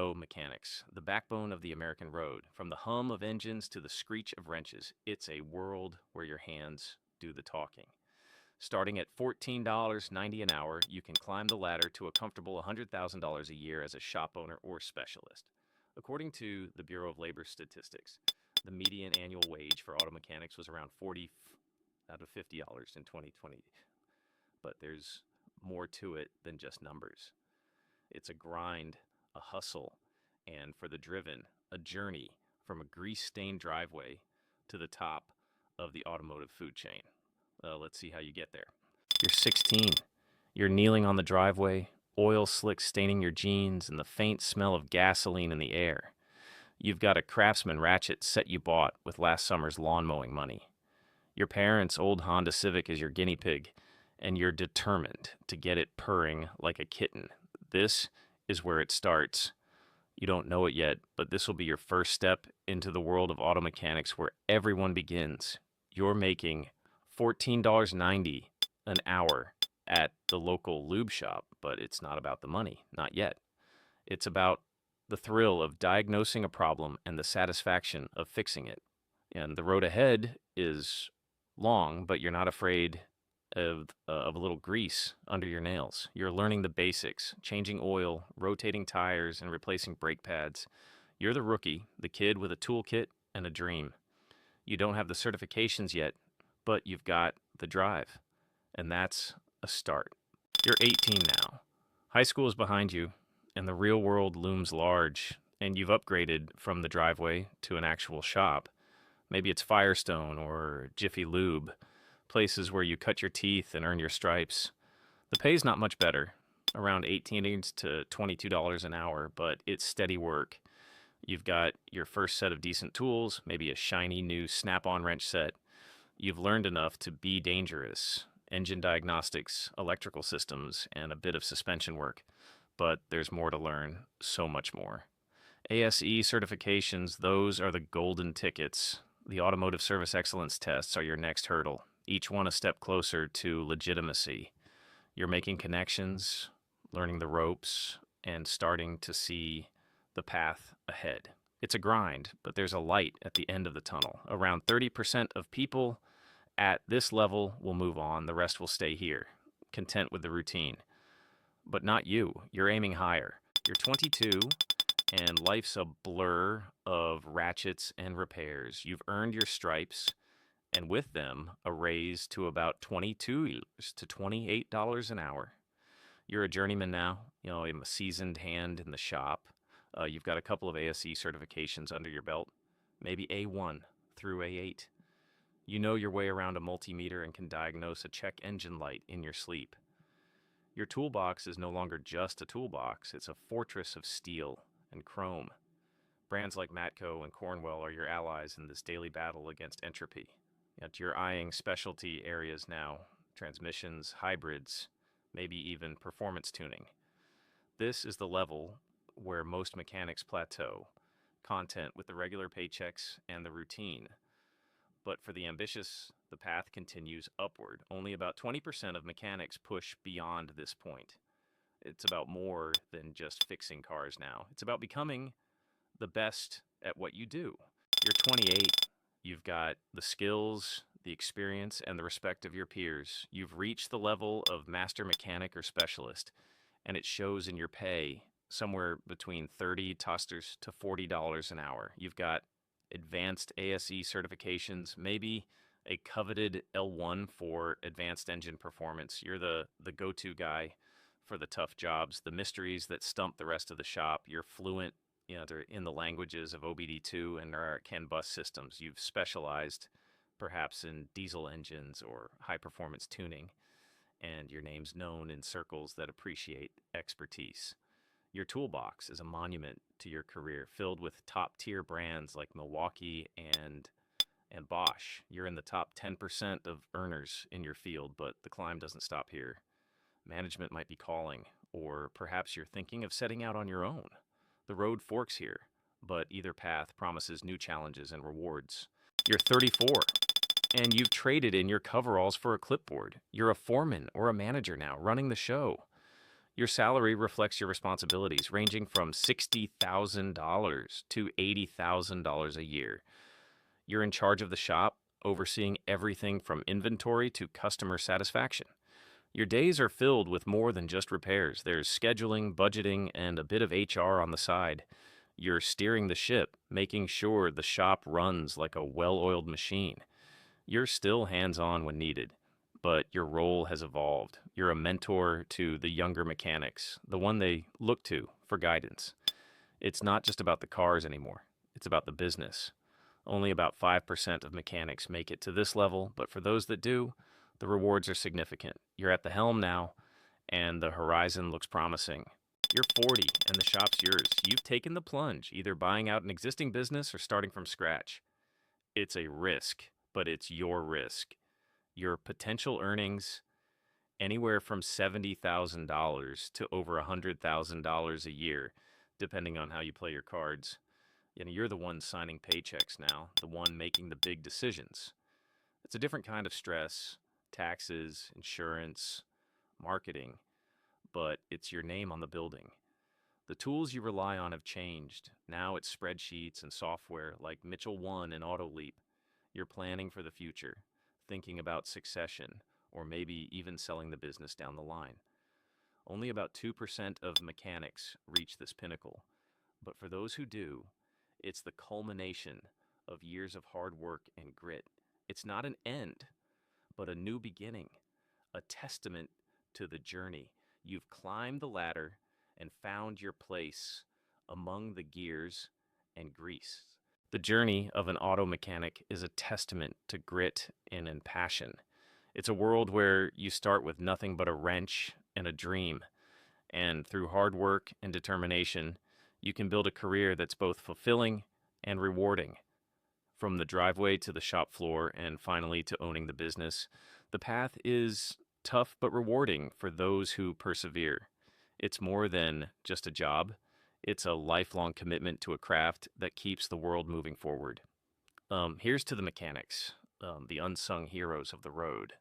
Auto Mechanics, the backbone of the American road. From the hum of engines to the screech of wrenches, it's a world where your hands do the talking. Starting at $14.90 an hour, you can climb the ladder to a comfortable $100,000 a year as a shop owner or specialist. According to the Bureau of Labor Statistics, the median annual wage for auto mechanics was around 40 out of $50 in 2020. But there's more to it than just numbers. It's a grind, a hustle, and for the driven, a journey from a grease-stained driveway to the top of the automotive food chain. Let's see how you get there. You're 16. You're kneeling on the driveway, oil slicks staining your jeans, and the faint smell of gasoline in the air. You've got a Craftsman ratchet set you bought with last summer's lawn mowing money. Your parents' old Honda Civic is your guinea pig, and you're determined to get it purring like a kitten. This is where it starts. You don't know it yet, but this will be your first step into the world of auto mechanics where everyone begins. You're making $14.90 an hour at the local lube shop, but it's not about the money, not yet. It's about the thrill of diagnosing a problem and the satisfaction of fixing it. And the road ahead is long, but you're not afraid of a little grease under your nails. You're learning the basics, changing oil, rotating tires, and replacing brake pads. You're the rookie, the kid with a toolkit and a dream. You don't have the certifications yet, but you've got the drive, and that's a start. You're 18 now. High school is behind you, and the real world looms large, and you've upgraded from the driveway to an actual shop. Maybe it's Firestone or Jiffy Lube, places where you cut your teeth and earn your stripes. The pay's not much better, around $18 to $22 an hour, but it's steady work. You've got your first set of decent tools, maybe a shiny new snap-on wrench set. You've learned enough to be dangerous, engine diagnostics, electrical systems, and a bit of suspension work. But there's more to learn, so much more. ASE certifications, those are the golden tickets. The Automotive Service Excellence tests are your next hurdle, each one a step closer to legitimacy. You're making connections, learning the ropes, and starting to see the path ahead. It's a grind, but there's a light at the end of the tunnel. Around 30% of people at this level will move on. The rest will stay here, content with the routine. But not you. You're aiming higher. You're 22, and life's a blur of ratchets and repairs. You've earned your stripes, and with them, a raise to about $22 to $28 an hour. You're a journeyman now. I'm a seasoned hand in the shop. You've got a couple of ASE certifications under your belt, maybe A1 through A8. You know your way around a multimeter and can diagnose a check engine light in your sleep. Your toolbox is no longer just a toolbox, it's a fortress of steel and chrome. Brands like Matco and Cornwell are your allies in this daily battle against entropy. Yet you're eyeing specialty areas now, transmissions, hybrids, maybe even performance tuning. This is the level where most mechanics plateau, content with the regular paychecks and the routine. But for the ambitious, the path continues upward. Only about 20% of mechanics push beyond this point. It's about more than just fixing cars now. It's about becoming the best at what you do. You're 28. You've got the skills, the experience, and the respect of your peers. You've reached the level of master mechanic or specialist, and it shows in your pay, somewhere between $30 to $40 an hour. You've got advanced ASE certifications, maybe a coveted L1 for advanced engine performance. You're the go-to guy for the tough jobs, the mysteries that stump the rest of the shop. You're fluent in the languages of OBD2 and our CAN bus systems. You've specialized perhaps in diesel engines or high-performance tuning, and your name's known in circles that appreciate expertise. Your toolbox is a monument to your career, filled with top-tier brands like Milwaukee and Bosch. You're in the top 10% of earners in your field, but the climb doesn't stop here. Management might be calling, or perhaps you're thinking of setting out on your own. The road forks here, but either path promises new challenges and rewards. You're 34, and you've traded in your coveralls for a clipboard. You're a foreman or a manager now, running the show. Your salary reflects your responsibilities, ranging from $60,000 to $80,000 a year. You're in charge of the shop, overseeing everything from inventory to customer satisfaction. Your days are filled with more than just repairs. There's scheduling, budgeting, and a bit of HR on the side. You're steering the ship, making sure the shop runs like a well-oiled machine. You're still hands-on when needed, but your role has evolved. You're a mentor to the younger mechanics, the one they look to for guidance. It's not just about the cars anymore. It's about the business. Only about 5% of mechanics make it to this level, but for those that do, the rewards are significant. You're at the helm now, and the horizon looks promising. You're 40, and the shop's yours. You've taken the plunge, either buying out an existing business or starting from scratch. It's a risk, but it's your risk. Your potential earnings, anywhere from $70,000 to over $100,000 a year, depending on how you play your cards. You're the one signing paychecks now, the one making the big decisions. It's a different kind of stress, taxes, insurance, marketing, but it's your name on the building. The tools you rely on have changed. Now it's spreadsheets and software like Mitchell 1 and Autoleap. You're planning for the future, thinking about succession, or maybe even selling the business down the line. Only about 2% of mechanics reach this pinnacle, but for those who do, it's the culmination of years of hard work and grit. It's not an end, but a new beginning, a testament to the journey. You've climbed the ladder and found your place among the gears and grease. The journey of an auto mechanic is a testament to grit and passion. It's a world where you start with nothing but a wrench and a dream, and through hard work and determination, you can build a career that's both fulfilling and rewarding. From the driveway to the shop floor and finally to owning the business, the path is tough but rewarding for those who persevere. It's more than just a job. It's a lifelong commitment to a craft that keeps the world moving forward. Here's to the mechanics, the unsung heroes of the road.